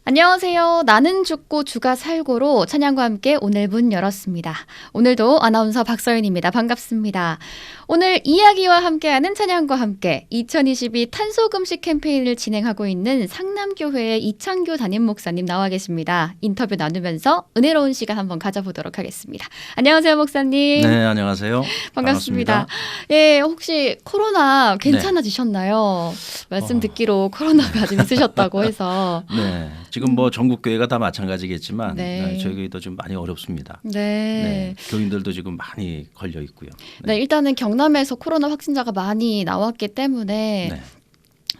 안녕하세요. 나는 죽고 주가 살고로 찬양과 함께 오늘 문 열었습니다. 오늘도 아나운서 박서윤입니다. 반갑습니다. 오늘 이야기와 함께하는 찬양과 함께 2022 탄소금식 캠페인을 진행하고 있는 상남교회의 이창교 담임 목사님 나와 계십니다. 인터뷰 나누면서 은혜로운 시간 한번 가져보도록 하겠습니다. 안녕하세요, 목사님. 네, 안녕하세요. 반갑습니다. 예, 혹시 코로나 괜찮아지셨나요? 말씀 듣기로 코로나가 좀 있으셨다고 해서. 네, 지금 뭐 전국 교회가 다 마찬가지겠지만 네. 저희 교회도 좀 많이 어렵습니다. 네. 교인들도 지금 많이 걸려 있고요. 네, 일단은 경남에서 코로나 확진자가 많이 나왔기 때문에 네.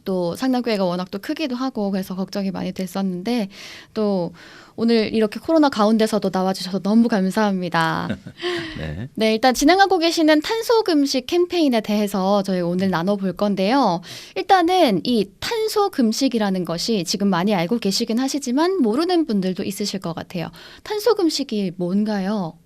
또 상남교회가 워낙 또 크기도 하고 그래서 걱정이 많이 됐었는데 또 오늘 이렇게 코로나 가운데서도 나와주셔서 너무 감사합니다. 네. 네, 일단 진행하고 계시는 탄소금식 캠페인에 대해서 저희 오늘 나눠볼 건데요. 일단은 이 탄소금식이라는 것이 지금 많이 알고 계시긴 하시지만 모르는 분들도 있으실 것 같아요. 탄소금식이 뭔가요?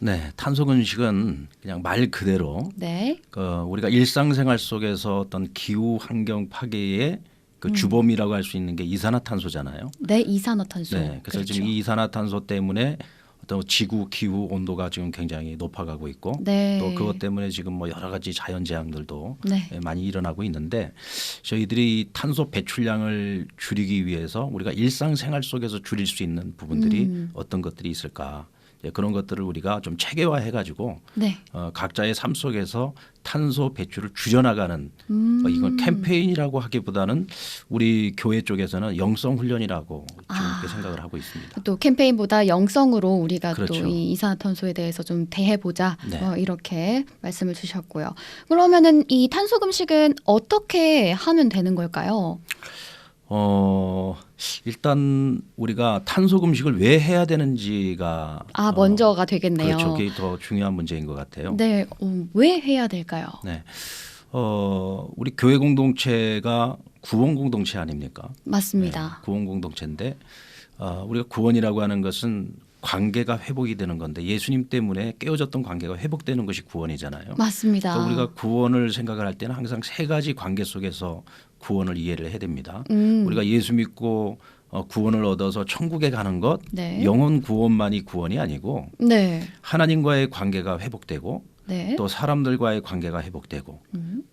네, 탄소금식은 그냥 말 그대로 네. 우리가 일상생활 속에서 어떤 기후 환경 파괴의 그 주범이라고 할 수 있는 게 이산화탄소잖아요. 네, 이산화탄소. 네, 그래서 지금 이 이산화탄소 때문에 어떤 지구 기후 온도가 지금 굉장히 높아가고 있고 네. 또 그것 때문에 지금 뭐 여러 가지 자연 재앙들도 네. 많이 일어나고 있는데 저희들이 탄소 배출량을 줄이기 위해서 우리가 일상생활 속에서 줄일 수 있는 부분들이 어떤 것들이 있을까? 그런 것들을 우리가 좀 체계화해가지고 네. 각자의 삶 속에서 탄소 배출을 줄여나가는 이건 캠페인이라고 하기보다는 우리 교회 쪽에서는 영성 훈련이라고 좀 이렇게 생각을 하고 있습니다. 또 캠페인보다 영성으로 우리가 그렇죠. 또 이 이산화탄소에 대해서 좀 대해보자 네. 이렇게 말씀을 주셨고요. 그러면은 이 탄소금식은 어떻게 하면 되는 걸까요? 일단 우리가 탄소 금식을 왜 해야 되는지가 먼저가 되겠네요. 그렇죠. 그게 더 중요한 문제인 것 같아요. 네, 왜 해야 될까요? 네, 우리 교회 공동체가 구원 공동체 아닙니까? 맞습니다. 네, 구원 공동체인데 우리가 구원이라고 하는 것은 관계가 회복이 되는 건데 예수님 때문에 깨어졌던 관계가 회복되는 것이 구원이잖아요. 맞습니다. 그래서 우리가 구원을 생각을 할 때는 항상 세 가지 관계 속에서 구원을 이해를 해야 됩니다. 우리가 예수 믿고 구원을 얻어서 천국에 가는 것, 네. 영혼 구원만이 구원이 아니고 네. 하나님과의 관계가 회복되고 네. 또 사람들과의 관계가 회복되고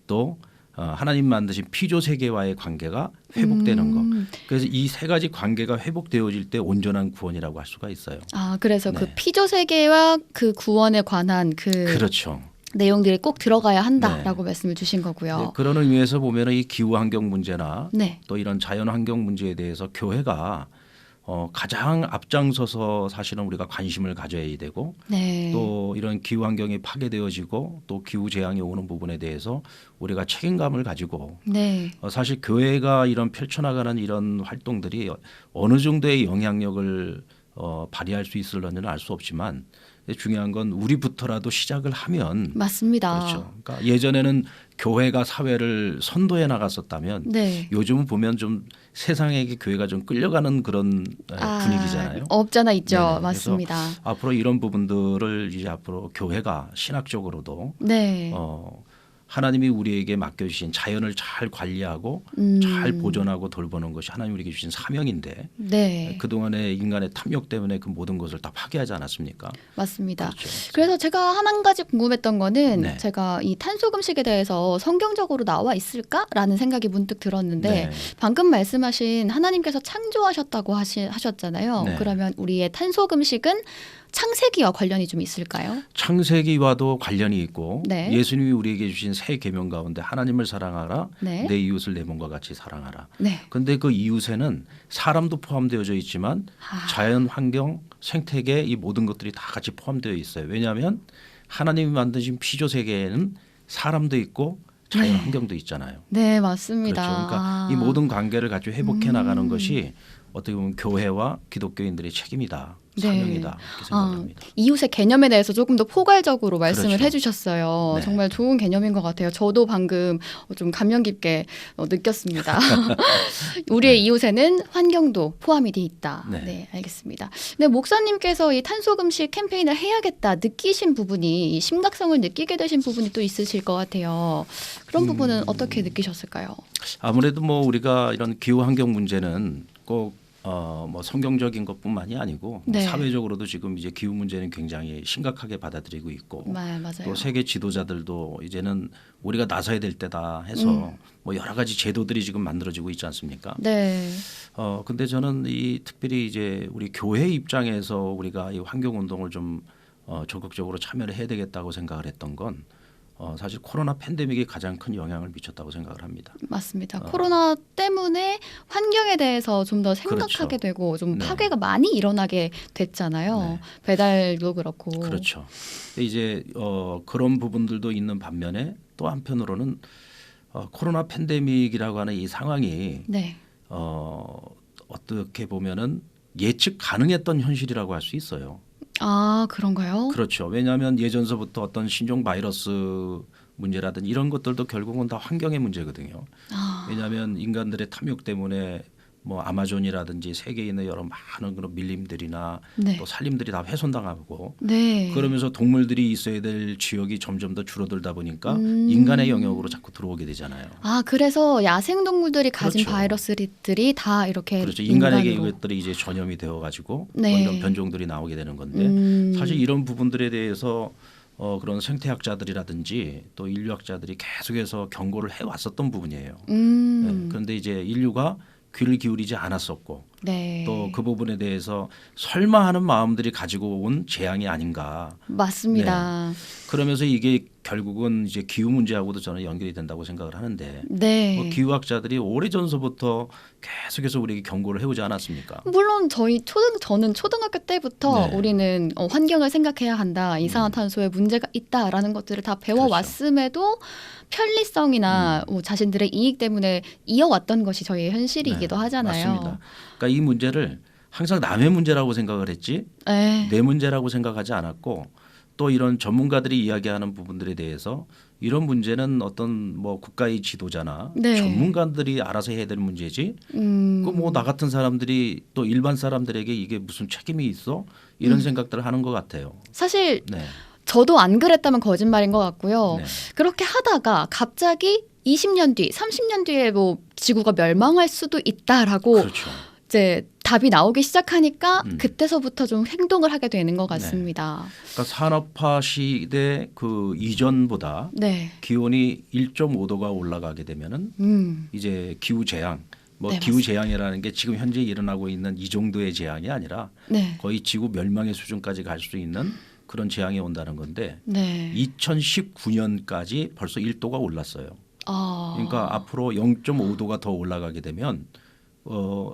또 하나님 만드신 피조 세계와의 관계가 회복되는 것. 그래서 이 세 가지 관계가 회복되어질 때 온전한 구원이라고 할 수가 있어요. 그래서 그 네. 피조 세계와 그 구원에 관한 그렇죠. 내용들이 꼭 들어가야 한다라고 말씀을 주신 거고요. 네, 그런 의미에서 보면 이 기후 환경 문제나 네. 또 이런 자연 환경 문제에 대해서 교회가 가장 앞장서서 사실은 우리가 관심을 가져야 되고 네. 또 이런 기후 환경이 파괴되어지고 또 기후 재앙이 오는 부분에 대해서 우리가 책임감을 가지고 네. 사실 교회가 이런 펼쳐나가는 이런 활동들이 어느 정도의 영향력을 발휘할 수 있을런지는 알 수 없지만 중요한 건 우리부터라도 시작을 하면 맞습니다. 그렇죠. 그러니까 예전에는 교회가 사회를 선도해 나갔었다면 네. 요즘은 보면 좀 세상에게 교회가 좀 끌려가는 그런 분위기잖아요. 없잖아 있죠. 네네. 맞습니다. 그래서 앞으로 이런 부분들을 이제 앞으로 교회가 신학적으로도 네. 하나님이 우리에게 맡겨주신 자연을 잘 관리하고 잘 보존하고 돌보는 것이 하나님 우리에게 주신 사명인데 네. 그동안의 인간의 탐욕 때문에 그 모든 것을 다 파괴하지 않았습니까? 맞습니다. 그렇죠. 그래서 제가 한 가지 궁금했던 거는 네. 제가 이 탄소금식에 대해서 성경적으로 나와 있을까라는 생각이 문득 들었는데 네. 방금 말씀하신 하나님께서 창조하셨다고 하셨잖아요. 네. 그러면 우리의 탄소금식은 창세기와 관련이 좀 있을까요? 창세기와도 관련이 있고 네. 예수님이 우리에게 주신 새 계명 가운데 하나님을 사랑하라 네. 내 이웃을 내 몸과 같이 사랑하라. 네. 그런데 그 이웃에는 사람도 포함되어져 있지만 자연 환경 생태계 이 모든 것들이 다 같이 포함되어 있어요. 왜냐하면 하나님이 만드신 피조 세계에는 사람도 있고 자연 환경도 있잖아요. 네, 맞습니다. 그렇죠. 그러니까 이 모든 관계를 같이 회복해 나가는 것이 어떻게 보면 교회와 기독교인들의 책임이다. 사명이다. 이렇게 생각합니다. 이웃의 개념에 대해서 조금 더 포괄적으로 말씀을 그렇죠. 해주셨어요. 네. 정말 좋은 개념인 것 같아요. 저도 방금 좀 감명 깊게 느꼈습니다. 우리의 이웃에는 환경도 포함이 돼 있다. 네. 네, 알겠습니다. 네, 목사님께서 이 탄소금식 캠페인을 해야겠다 느끼신 부분이 이 심각성을 느끼게 되신 부분이 또 있으실 것 같아요. 그런 부분은 어떻게 느끼셨을까요? 아무래도 뭐 우리가 이런 기후 환경 문제는 꼭 뭐 성경적인 것뿐만이 아니고 네. 사회적으로도 지금 이제 기후 문제는 굉장히 심각하게 받아들이고 있고 맞아요. 또 세계 지도자들도 이제는 우리가 나서야 될 때다 해서 뭐 여러 가지 제도들이 지금 만들어지고 있지 않습니까? 네. 근데 저는 이 특별히 이제 우리 교회 입장에서 우리가 이 환경 운동을 좀 적극적으로 참여를 해야 되겠다고 생각을 했던 건 사실 코로나 팬데믹이 가장 큰 영향을 미쳤다고 생각을 합니다. 맞습니다. 코로나 때문에 환경에 대해서 좀 더 생각하게 그렇죠. 되고 좀 네. 파괴가 많이 일어나게 됐잖아요. 네. 배달도 그렇고. 그렇죠. 근데 이제 그런 부분들도 있는 반면에 또 한편으로는 코로나 팬데믹이라고 하는 이 상황이 네. 어떻게 보면은 예측 가능했던 현실이라고 할 수 있어요. 아, 그런가요? 그렇죠. 왜냐하면 예전서부터 어떤 신종 바이러스 문제라든지 이런 것들도 결국은 다 환경의 문제거든요. 왜냐하면 인간들의 탐욕 때문에 뭐 아마존이라든지 세계에 있는 여러 많은 그런 밀림들이나 네. 또 산림들이 다 훼손당하고 네. 그러면서 동물들이 있어야 될 지역이 점점 더 줄어들다 보니까 인간의 영역으로 자꾸 들어오게 되잖아요. 아, 그래서 야생 동물들이 가진 그렇죠. 바이러스들이 다 이렇게 그렇죠. 인간에게 인간으로. 이것들이 이제 전염이 되어가지고 네. 뭐 이런 변종들이 나오게 되는 건데 사실 이런 부분들에 대해서 그런 생태학자들이라든지 또 인류학자들이 계속해서 경고를 해왔었던 부분이에요. 네. 그런데 이제 인류가 귀를 기울이지 않았었고 네. 또 그 부분에 대해서 설마 하는 마음들이 가지고 온 재앙이 아닌가. 맞습니다. 그러면서 이게 결국은 이제 기후 문제하고도 저는 연결이 된다고 생각을 하는데 네. 뭐 기후학자들이 오래전서부터 계속해서 우리에게 경고를 해오지 않았습니까? 물론 저는 초등학교 때부터 네. 우리는 환경을 생각해야 한다. 이산화탄소에 문제가 있다라는 것들을 다 배워왔음에도 편리성이나 뭐 자신들의 이익 때문에 이어왔던 것이 저희의 현실이기도 네, 하잖아요. 맞습니다. 그러니까 이 문제를 항상 남의 문제라고 생각을 했지 네. 내 문제라고 생각하지 않았고 또 이런 전문가들이 이야기하는 부분들에 대해서 이런 문제는 어떤 뭐 국가의 지도자나 네. 전문가들이 알아서 해야 될 문제지 그 뭐 나 같은 사람들이 또 일반 사람들에게 이게 무슨 책임이 있어 이런 생각들을 하는 것 같아요. 사실 네. 저도 안 그랬다면 거짓말인 것 같고요. 네. 그렇게 하다가 갑자기 20년 뒤, 30년 뒤에 뭐 지구가 멸망할 수도 있다라고 그렇죠. 이제 답이 나오기 시작하니까 음. 그때서부터 좀 행동을 하게 되는 것 같습니다. 그러니까 산업화 시대 그 이전보다 네. 기온이 1.5도가 올라가게 되면은 이제 기후 재앙, 뭐 네, 기후 재앙이라는 게 지금 현재 일어나고 있는 이 정도의 재앙이 아니라 네. 거의 지구 멸망의 수준까지 갈 수 있는 그런 재앙이 온다는 건데 네. 2019년까지 벌써 1도가 올랐어요. 아. 그러니까 앞으로 0.5도가 더 올라가게 되면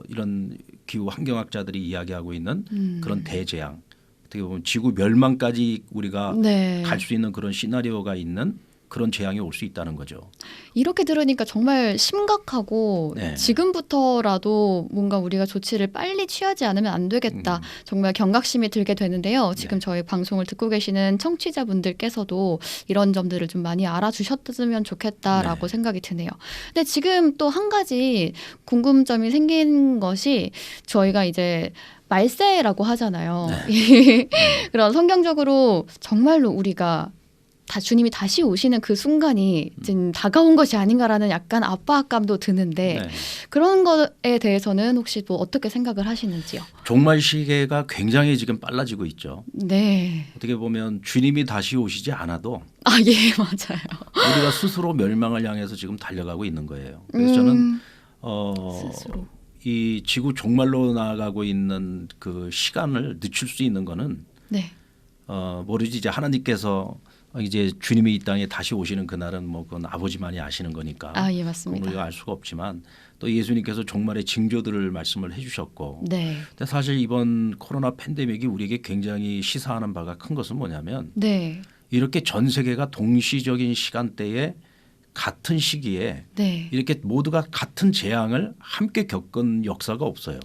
이런 기후 환경학자들이 이야기하고 있는 그런 대재앙, 어떻게 보면 지구 멸망까지 우리가 네. 갈 수 있는 그런 시나리오가 있는 그런 재앙이 올 수 있다는 거죠. 이렇게 들으니까 정말 심각하고 네. 지금부터라도 뭔가 우리가 조치를 빨리 취하지 않으면 안 되겠다. 정말 경각심이 들게 되는데요. 지금 네. 저희 방송을 듣고 계시는 청취자분들께서도 이런 점들을 좀 많이 알아주셨으면 좋겠다라고 네. 생각이 드네요. 근데 지금 또 한 가지 궁금점이 생긴 것이 저희가 이제 말세라고 하잖아요. 그런 성경적으로 정말로 우리가 주님이 다시 오시는 그 순간이 지금 다가온 것이 아닌가라는 약간 압박감도 드는데 네. 그런 거에 대해서는 혹시 또 어떻게 생각을 하시는지요? 종말 시계가 굉장히 지금 빨라지고 있죠. 네. 어떻게 보면 주님이 다시 오시지 않아도 아, 예, 맞아요. 우리가 스스로 멸망을 향해서 지금 달려가고 있는 거예요. 그래서 저는 스스로. 이 지구 종말로 나아가고 있는 그 시간을 늦출 수 있는 거는 네. 모르지 이제 하나님께서 이제 주님이 이 땅에 다시 오시는 그날은 뭐 그건 아버지만이 아시는 거니까 아, 예, 그건 맞습니다. 우리가 알 수가 없지만 또 예수님께서 종말의 징조들을 말씀을 해주셨고 네. 근데 사실 이번 코로나 팬데믹이 우리에게 굉장히 시사하는 바가 큰 것은 뭐냐면 네. 이렇게 전 세계가 동시적인 시간대에 같은 시기에 네. 이렇게 모두가 같은 재앙을 함께 겪은 역사가 없어요.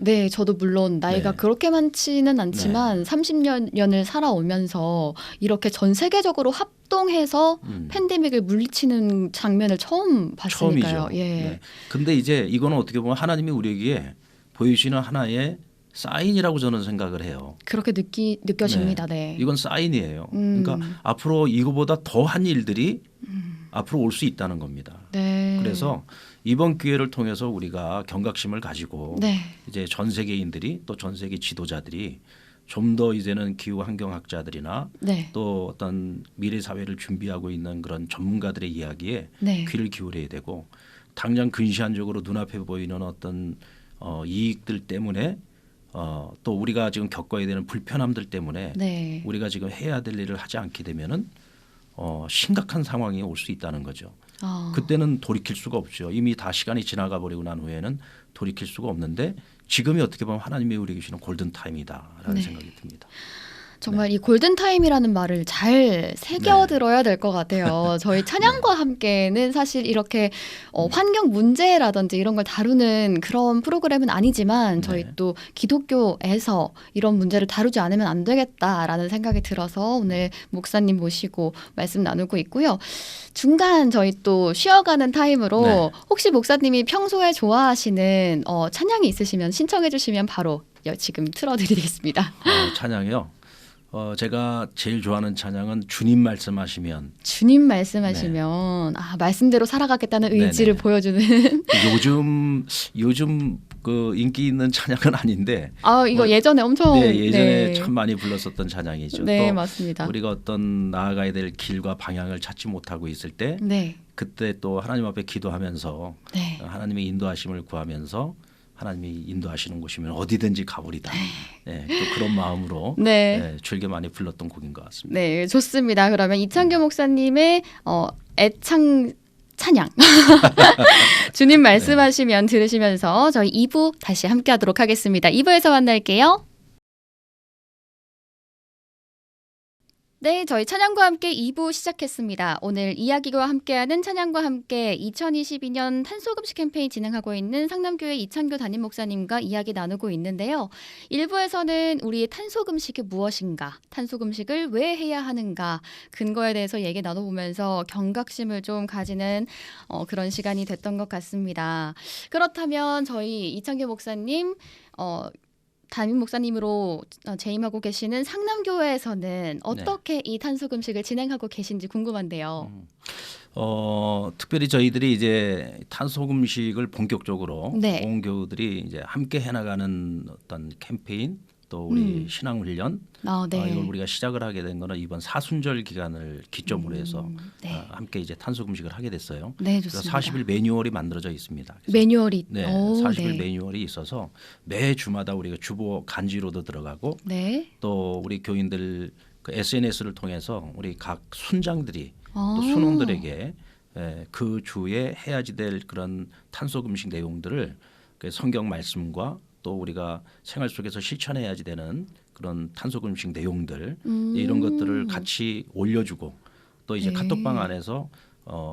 네, 저도 물론 나이가 네. 그렇게 많지는 않지만 30년을 살아오면서 이렇게 전 세계적으로 합동해서 팬데믹을 물리치는 장면을 처음 봤으니까요. 처음이죠. 예. 네. 근데 이제 이거는 어떻게 보면 하나님이 우리에게 보여주시는 하나의 사인이라고 저는 생각을 해요. 그렇게 느껴집니다. 네. 이건 사인이에요. 그러니까 앞으로 이거보다 더한 일들이 앞으로 올 수 있다는 겁니다. 네. 그래서 이번 기회를 통해서 우리가 경각심을 가지고 네. 이제 전 세계인들이 또 전 세계 지도자들이 좀 더 이제는 기후 환경학자들이나 네. 또 어떤 미래 사회를 준비하고 있는 그런 전문가들의 이야기에 네. 귀를 기울여야 되고 당장 근시안적으로 눈앞에 보이는 어떤 이익들 때문에 또 우리가 지금 겪어야 되는 불편함들 때문에 네. 우리가 지금 해야 될 일을 하지 않게 되면은 심각한 상황이 올 수 있다는 거죠. 그때는 돌이킬 수가 없죠. 이미 다 시간이 지나가 버리고 난 후에는 돌이킬 수가 없는데 지금이 어떻게 보면 하나님이 우리에게 주시는 골든 타임이다라는 네. 생각이 듭니다. 정말 이 골든 타임이라는 말을 잘 새겨 들어야 될 것 같아요. 저희 찬양과 함께는 사실 이렇게 환경 문제라든지 이런 걸 다루는 그런 프로그램은 아니지만 저희 네. 또 기독교에서 이런 문제를 다루지 않으면 안 되겠다라는 생각이 들어서 오늘 목사님 모시고 말씀 나누고 있고요. 중간 저희 또 쉬어가는 타임으로 네. 혹시 목사님이 평소에 좋아하시는 찬양이 있으시면 신청해 주시면 바로 지금 틀어드리겠습니다. 찬양이요. 제가 제일 좋아하는 찬양은 주님 말씀하시면. 주님 말씀하시면 말씀대로 살아가겠다는 의지를 네네. 보여주는 요즘 그 인기 있는 찬양은 아닌데. 이거 예전에 엄청 예전에 참 많이 불렀었던 찬양이죠. 네, 또 맞습니다. 우리가 어떤 나아가야 될 길과 방향을 찾지 못하고 있을 때 네. 그때 또 하나님 앞에 기도하면서 네. 하나님의 인도하심을 구하면서 하나님이 인도하시는 곳이면 어디든지 가보리다. 네, 또 그런 마음으로 네. 즐겨 많이 불렀던 곡인 것 같습니다. 네, 좋습니다. 그러면 이창규 목사님의 애창 찬양 주님 말씀하시면 들으시면서 저희 2부 다시 함께하도록 하겠습니다. 2부에서 만날게요. 네, 저희 찬양과 함께 2부 시작했습니다. 오늘 이야기와 함께하는 찬양과 함께 2022년 탄소금식 캠페인 진행하고 있는 상남교회 이창규 담임 목사님과 이야기 나누고 있는데요. 1부에서는 우리의 탄소금식이 무엇인가, 탄소금식을 왜 해야 하는가, 근거에 대해서 얘기 나눠보면서 경각심을 좀 가지는 그런 시간이 됐던 것 같습니다. 그렇다면 저희 이창규 목사님 담임 목사님으로 재임하고 계시는 상남교회에서는 어떻게 이 탄소금식을 진행하고 계신지 궁금한데요. 특별히 저희들이 이제 탄소금식을 본격적으로 네. 온 교우들이 이제 함께 해나가는 어떤 캠페인 또 우리 신앙훈련 네. 이걸 우리가 시작을 하게 된 거는 이번 사순절 기간을 기점으로 해서 네. 함께 이제 탄소금식을 하게 됐어요. 네, 그래서 좋습니다. 40일 매뉴얼이 만들어져 있습니다. 그래서 매뉴얼이 40일 네. 매뉴얼이 있어서 매 주마다 우리가 주보 간지로도 들어가고 네. 또 우리 교인들 그 SNS를 통해서 우리 각 순장들이 또 순원들에게 그 주에 해야지 될 그런 탄소금식 내용들을 그 성경 말씀과 또 우리가 생활 속에서 실천해야지 되는 그런 탄소금식 내용들 이런 것들을 같이 올려주고 또 이제 네. 카톡방 안에서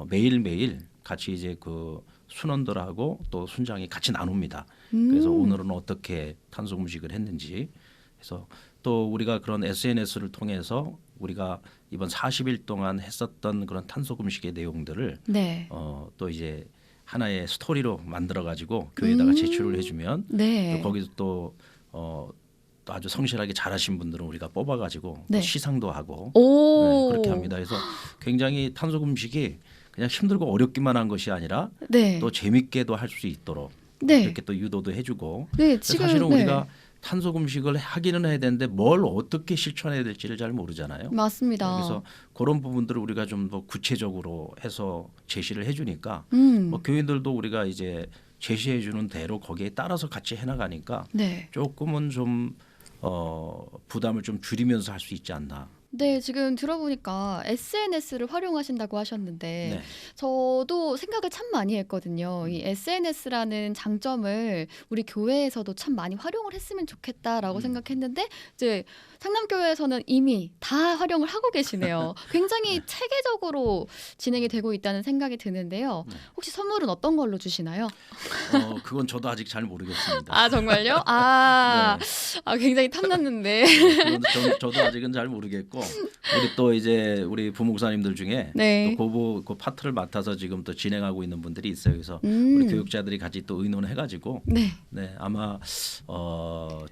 매일매일 같이 이제 그 순원들하고 또 순장이 같이 나눕니다. 그래서 오늘은 어떻게 탄소금식을 했는지 그래서 또 우리가 그런 SNS를 통해서 우리가 이번 40일 동안 했었던 그런 탄소금식의 내용들을 네. 또 이제 하나의 스토리로 만들어 가지고 교회에다가 제출을 해주면 네. 또 거기서 또 아주 성실하게 잘하신 분들은 우리가 뽑아가지고 네. 또 시상도 하고 오. 그렇게 합니다. 그래서 굉장히 탄소금식이 그냥 힘들고 어렵기만 한 것이 아니라 네. 또 재밌게도 할 수 있도록 네. 이렇게 또 유도도 해주고 네, 지금 사실은 우리가 탄소금식을 하기는 해야 되는데 뭘 어떻게 실천해야 될지를 잘 모르잖아요. 맞습니다. 그래서 그런 부분들을 우리가 좀 더 구체적으로 해서 제시를 해주니까 뭐 교인들도 우리가 이제 제시해주는 대로 거기에 따라서 같이 해나가니까 네. 조금은 좀 부담을 좀 줄이면서 할 수 있지 않나. 네, 지금 들어보니까 SNS를 활용하신다고 하셨는데 네. 저도 생각을 참 많이 했거든요. 이 SNS라는 장점을 우리 교회에서도 참 많이 활용을 했으면 좋겠다라고 생각했는데 이제 상남교회에서는 이미 다 활용을 하고 계시네요. 굉장히 체계적으로 진행이 되고 있다는 생각이 드는데요. 혹시 선물은 어떤 걸로 주시나요? 그건 저도 아직 잘 모르겠습니다. 아, 정말요? 네. 굉장히 탐났는데. 그건 저도 아직은 잘 모르겠고 있고 우리 또 이제 우리 부목사님들 중에 네. 또 그 파트를 맡아서 지금 또 진행하고 있는 분들이 있어요. 그래서 음. 우리 교육자들이 같이 또 의논해가지고 네. 네, 아마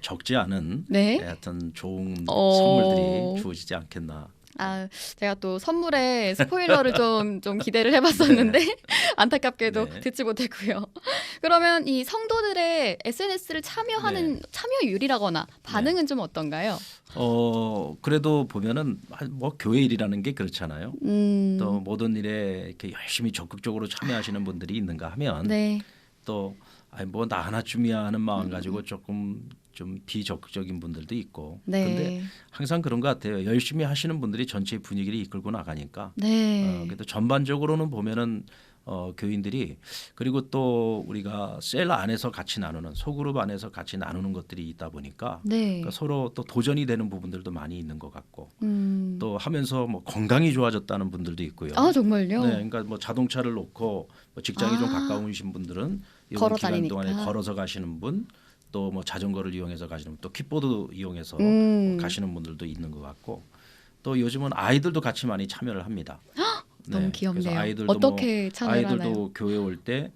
적지 않은 네. 하여튼 좋은 어. 선물들이 주어지지 않겠나. 아, 제가 또 선물에 스포일러를 좀 기대를 해봤었는데 안타깝게도 네. 듣지 못했고요. 그러면 이 성도들의 SNS를 참여하는 참여율이라거나 반응은 좀 어떤가요? 그래도 보면은 뭐 교회 일이라는 게 그렇잖아요. 또 음. 모든 일에 이렇게 열심히 적극적으로 참여하시는 분들이 있는가 하면 네. 또 뭐 나 하나쯤이야 하는 마음 가지고 조금 좀 비적극적인 분들도 있고. 네. 근데 항상 그런 것 같아요. 열심히 하시는 분들이 전체 분위기를 이끌고 나가니까. 네. 그래도 전반적으로는 보면은 교인들이 그리고 또 우리가 셀 안에서 같이 나누는 소그룹 안에서 같이 나누는 것들이 있다 보니까 네. 그러니까 서로 또 도전이 되는 부분들도 많이 있는 것 같고 또 또 하면서 뭐 건강이 좋아졌다는 분들도 있고요. 아, 정말요? 네, 그러니까 뭐 자동차를 놓고 뭐 직장이 좀 가까우신 분들은 이번 걸어 기간 다니니까. 동안에 걸어서 가시는 분, 또 뭐 자전거를 이용해서 가시는 분, 또 킥보드 이용해서 가시는 분들도 있는 것 같고 또 요즘은 아이들도 같이 많이 참여를 합니다. 너무 귀엽네요. 그래서 아이들도 어떻게 참여를 아이들도 하나요? 교회 올 때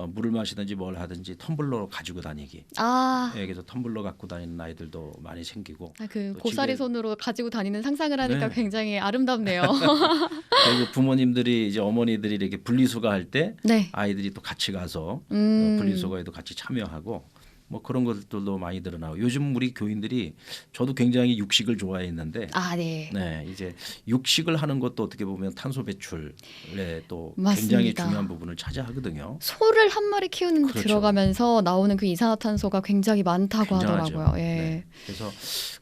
물을 마시든지 뭘 하든지 텀블러 가지고 다니기. 아, 예, 그래서 텀블러 갖고 다니는 아이들도 많이 생기고 그 또 고사리 집에- 손으로 가지고 다니는 상상을 하니까 네. 굉장히 아름답네요. 그리고 부모님들이 이제 어머니들이 이렇게 분리수거 할 때 네. 아이들이 또 같이 가서 음. 분리수거에도 같이 참여하고 뭐 그런 것들도 많이 늘어나고 요즘 우리 교인들이 저도 굉장히 육식을 좋아했는데 아, 네. 네, 이제 육식을 하는 것도 어떻게 보면 탄소 배출에 또 맞습니다. 굉장히 중요한 부분을 차지하거든요. 소를 한 마리 키우는 데 그렇죠. 들어가면서 나오는 그 이산화탄소가 굉장히 많다고 굉장하죠. 하더라고요. 예. 네. 그래서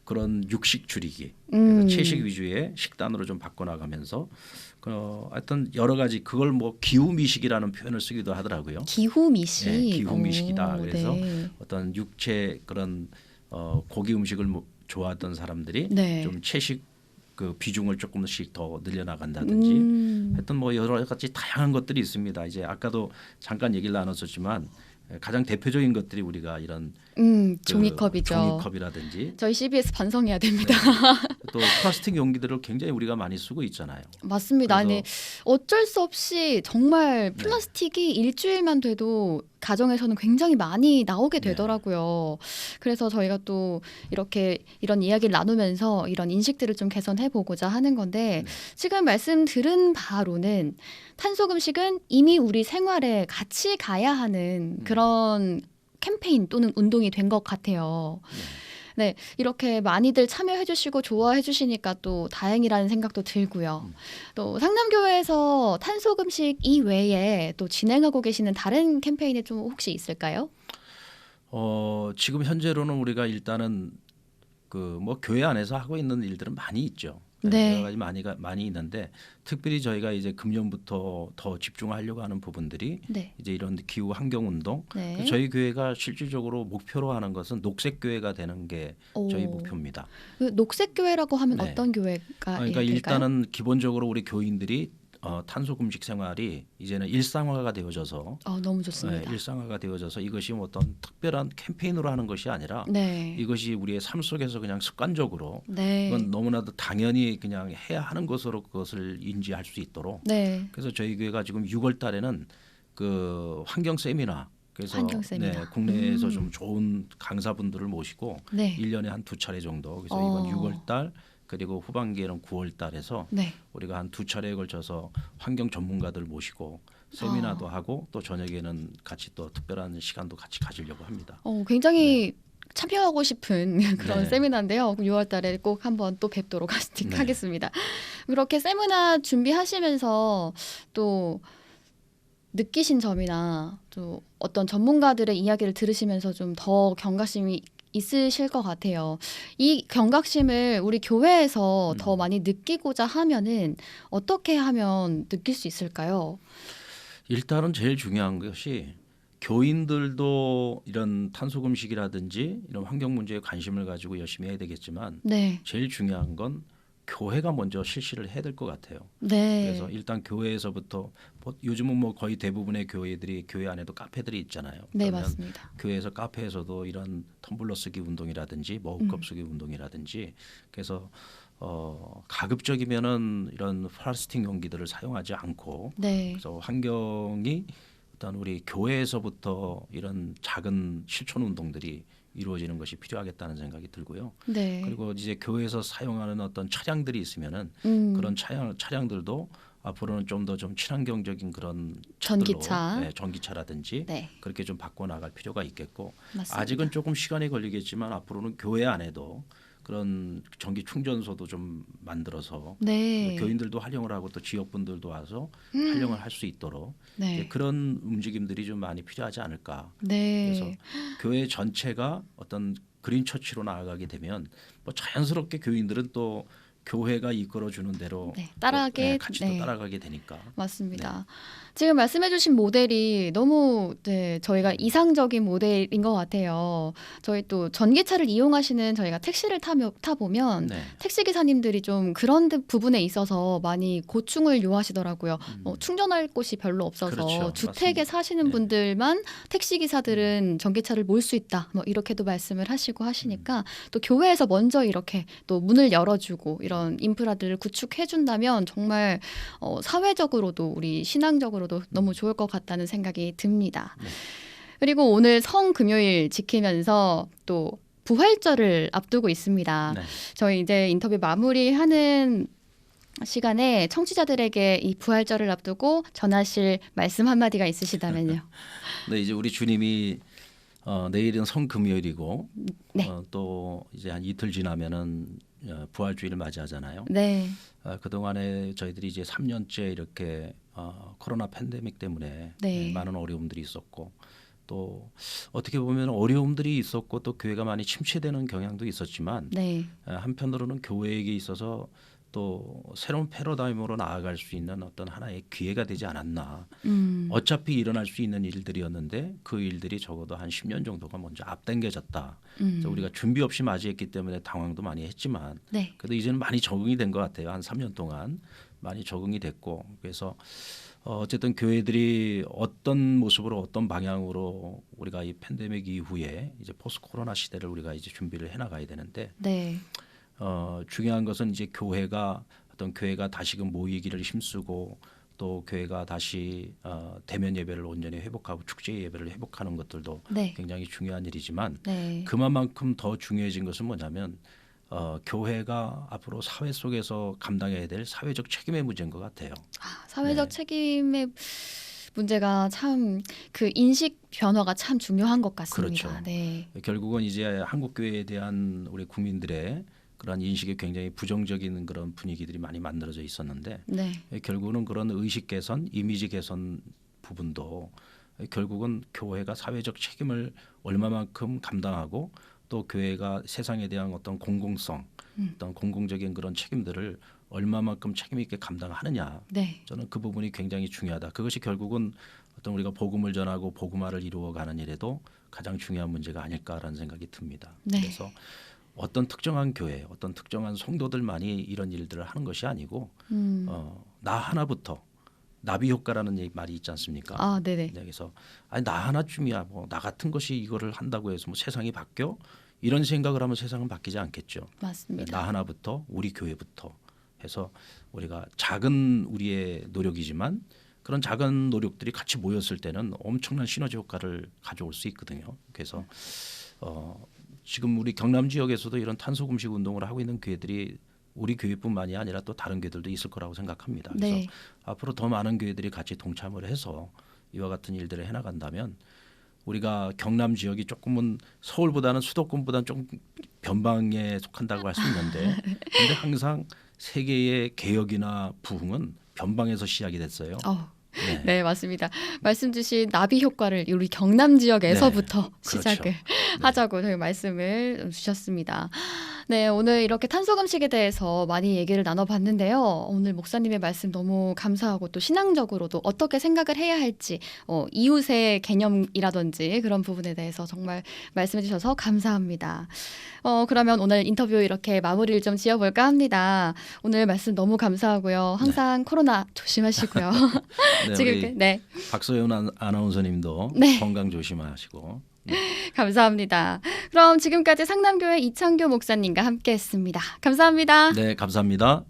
그런 육식 줄이기, 음. 그래서 채식 위주의 식단으로 좀 바꿔나가면서 하여튼 여러 가지 그걸 뭐 기후 미식이라는 표현을 쓰기도 하더라고요. 기후 미식. 네, 기후 미식이다. 오, 그래서 네. 어떤 육체 그런 고기 음식을 좋아했던 사람들이 네. 좀 채식 그 비중을 조금씩 더 늘려나간다든지 하여튼 뭐 여러 가지 다양한 것들이 있습니다. 이제 아까도 잠깐 얘기를 나눴었지만 가장 대표적인 것들이 우리가 이런 그 종이컵이죠. 종이컵이라든지 저희 CBS 반성해야 됩니다. 또 플라스틱 용기들을 굉장히 우리가 많이 쓰고 있잖아요. 맞습니다. 그래서- 아니 어쩔 수 없이 정말 네. 플라스틱이 일주일만 돼도 가정에서는 굉장히 많이 나오게 네. 되더라고요. 그래서 저희가 또 이렇게 이런 이야기를 나누면서 이런 인식들을 좀 개선해 보고자 하는 건데 네. 지금 말씀 들은 바로는 탄소 금식은 이미 우리 생활에 같이 가야 하는 그런 캠페인 또는 운동이 된 것 같아요. 네, 이렇게 많이들 참여해 주시고 좋아해 주시니까 또 다행이라는 생각도 들고요. 또 상남교회에서 탄소 금식 이외에 또 진행하고 계시는 다른 캠페인이 좀 혹시 있을까요? 지금 현재로는 우리가 일단은 그 뭐 교회 안에서 하고 있는 일들은 많이 있죠. 네. 여러 가지 많이 있는데 특별히 저희가 이제 금년부터 더 집중하려고 하는 부분들이 네. 이제 이런 기후 환경 운동. 네. 저희 교회가 실질적으로 목표로 하는 것은 녹색 교회가 되는 게 저희 오. 목표입니다. 그 녹색 교회라고 하면 네. 어떤 교회가 그러니까 될까요? 일단은 기본적으로 우리 교인들이 탄소 금식 생활이 이제는 일상화가 되어져서 너무 좋습니다. 일상화가 되어져서 이것이 뭐 어떤 특별한 캠페인으로 하는 것이 아니라 네. 이것이 우리의 삶 속에서 그냥 습관적으로 네. 이건 너무나도 당연히 그냥 해야 하는 것으로 그것을 인지할 수 있도록 네. 그래서 저희 교회가 지금 6월 달에는 그 환경 세미나 그래서 환경 세미나. 네, 국내에서 좀 좋은 강사분들을 모시고 네. 1년에 한 2차례 정도 그래서 어. 이번 6월 달 그리고 후반기에는 9월 달에서 네. 우리가 한 2차례에 걸쳐서 환경 전문가들 모시고 세미나도 하고 또 저녁에는 같이 또 특별한 시간도 같이 가지려고 합니다. 굉장히 참여하고 싶은 그런 네. 세미나인데요. 6월 달에 꼭 한번 또 뵙도록 네. 하겠습니다. 그렇게 세미나 준비하시면서 또 느끼신 점이나 또 어떤 전문가들의 이야기를 들으시면서 좀 더 경각심이 있으실 것 같아요. 이 경각심을 우리 교회에서 더 많이 느끼고자 하면은 어떻게 하면 느낄 수 있을까요? 일단은 제일 중요한 것이 교인들도 이런 탄소 금식이라든지 이런 환경 문제에 관심을 가지고 열심히 해야 되겠지만 네. 제일 중요한 건 교회가 먼저 실시를 해야 될 것 같아요. 네. 그래서 일단 교회에서부터 요즘은 뭐 거의 대부분의 교회들이 교회 안에도 카페들이 있잖아요. 네, 그러면 맞습니다. 교회에서 카페에서도 이런 텀블러 쓰기 운동이라든지 머그컵 쓰기 운동이라든지 그래서 가급적이면은 이런 플라스틱 용기들을 사용하지 않고 네. 그래서 환경이 일단 우리 교회에서부터 이런 작은 실천 운동들이 이루어지는 것이 필요하겠다는 생각이 들고요. 네. 그리고 이제 교회에서 사용하는 어떤 차량들이 있으면은 그런 차량들도 앞으로는 좀 더 좀 친환경적인 그런 차들로, 전기차. 네, 전기차라든지 네. 그렇게 좀 바꿔 나갈 필요가 있겠고 맞습니다. 아직은 조금 시간이 걸리겠지만 앞으로는 교회 안에도 그런 전기 충전소도 좀 만들어서 네. 교인들도 활용을 하고 또 지역분들도 와서 활용을 할 수 있도록 네. 이제 그런 움직임들이 좀 많이 필요하지 않을까. 네. 그래서 교회 전체가 어떤 그린 처치로 나아가게 되면 뭐 자연스럽게 교인들은 또 교회가 이끌어주는 대로 네, 따라하게 같이 네. 또 따라가게 되니까. 맞습니다. 지금 말씀해주신 모델이 너무 저희가 이상적인 모델인 것 같아요. 저희 또 전기차를 이용하시는 저희가 택시를 타보면 네. 택시 기사님들이 좀 그런 부분에 있어서 많이 고충을 요하시더라고요. 충전할 곳이 별로 없어서 그렇죠. 주택에 맞습니다. 사시는 네. 분들만 택시 기사들은 전기차를 몰 수 있다. 뭐 이렇게도 말씀을 하시고 하시니까 또 교회에서 먼저 이렇게 또 문을 열어주고 이런 인프라들을 구축해준다면 정말 사회적으로도 우리 신앙적으로도 너무 좋을 것 같다는 생각이 듭니다. 네. 그리고 오늘 성금요일 지키면서 또 부활절을 앞두고 있습니다. 네. 저희 이제 인터뷰 마무리하는 시간에 청취자들에게 이 부활절을 앞두고 전하실 말씀 한마디가 있으시다면요. 네, 이제 우리 주님이 내일은 성금요일이고 네. 또 이제 한 이틀 지나면은 부활주일을 맞이하잖아요. 네. 그동안에 저희들이 이제 3년째 이렇게 코로나 팬데믹 때문에 네. 많은 어려움들이 있었고 또 어떻게 보면 어려움들이 있었고 또 교회가 많이 침체되는 경향도 있었지만 네. 한편으로는 교회에게 있어서 또 새로운 패러다임으로 나아갈 수 있는 어떤 하나의 기회가 되지 않았나. 어차피 일어날 수 있는 일들이었는데 그 일들이 적어도 한 10년 정도가 먼저 앞당겨졌다. 그래서 우리가 준비 없이 맞이했기 때문에 당황도 많이 했지만 네. 그래도 이제는 많이 적응이 된 것 같아요. 한 3년 동안 많이 적응이 됐고 그래서 어쨌든 교회들이 어떤 모습으로 어떤 방향으로 우리가 이 팬데믹 이후에 이제 포스트 코로나 시대를 우리가 이제 준비를 해나가야 되는데 네. 중요한 것은 이제 교회가 다시금 모이기를 힘쓰고 또 교회가 다시 대면 예배를 온전히 회복하고 축제 예배를 회복하는 것들도 네. 굉장히 중요한 일이지만 네. 그만큼 더 중요해진 것은 뭐냐면 교회가 앞으로 사회 속에서 감당해야 될 사회적 책임의 문제인 것 같아요. 사회적 네. 책임의 문제가 참 그 인식 변화가 참 중요한 것 같습니다. 그렇죠. 네. 결국은 이제 한국 교회에 대한 우리 국민들의 그런 인식이 굉장히 부정적인 그런 분위기들이 많이 만들어져 있었는데 네. 결국은 그런 의식 개선, 이미지 개선 부분도 결국은 교회가 사회적 책임을 얼마만큼 감당하고 또 교회가 세상에 대한 어떤 공공성, 어떤 공공적인 그런 책임들을 얼마만큼 책임 있게 감당하느냐. 네. 저는 그 부분이 굉장히 중요하다. 그것이 결국은 어떤 우리가 복음을 전하고 복음화를 이루어가는 일에도 가장 중요한 문제가 아닐까라는 생각이 듭니다. 네. 그래서 어떤 특정한 교회, 어떤 특정한 성도들만이 이런 일들을 하는 것이 아니고 나 하나부터 나비 효과라는 말이 있지 않습니까? 아, 네네. 네, 그래서 아니 나 하나쯤이야 뭐 나 같은 것이 이거를 한다고 해서 뭐 세상이 바뀌어 이런 생각을 하면 세상은 바뀌지 않겠죠. 맞습니다. 나 하나부터 우리 교회부터 해서 우리가 작은 우리의 노력이지만 그런 작은 노력들이 같이 모였을 때는 엄청난 시너지 효과를 가져올 수 있거든요. 그래서 지금 우리 경남 지역에서도 이런 탄소 금식 운동을 하고 있는 교회들이 우리 교회뿐만이 아니라 또 다른 교회들도 있을 거라고 생각합니다. 그래서 네. 앞으로 더 많은 교회들이 같이 동참을 해서 이와 같은 일들을 해나간다면 우리가 경남 지역이 조금은 서울보다는 수도권보다는 좀 변방에 속한다고 할 수 있는데 근데 항상 세계의 개혁이나 부흥은 변방에서 시작이 됐어요. 네. 네, 맞습니다. 말씀 주신 나비 효과를 우리 경남 지역에서부터 네, 시작을 그렇죠. 하자고 저희 말씀을 주셨습니다. 네, 오늘 이렇게 탄소금식에 대해서 많이 얘기를 나눠봤는데요. 오늘 목사님의 말씀 너무 감사하고 또 신앙적으로도 어떻게 생각을 해야 할지 이웃의 개념이라든지 그런 부분에 대해서 정말 말씀해 주셔서 감사합니다. 그러면 오늘 인터뷰 이렇게 마무리를 좀 지어볼까 합니다. 오늘 말씀 너무 감사하고요. 항상 코로나 조심하시고요. 네, 지금 우리 네. 박소연 아나운서님도 네. 건강 조심하시고 감사합니다. 그럼 지금까지 상남교회 이창교 목사님과 함께했습니다. 감사합니다. 네, 감사합니다.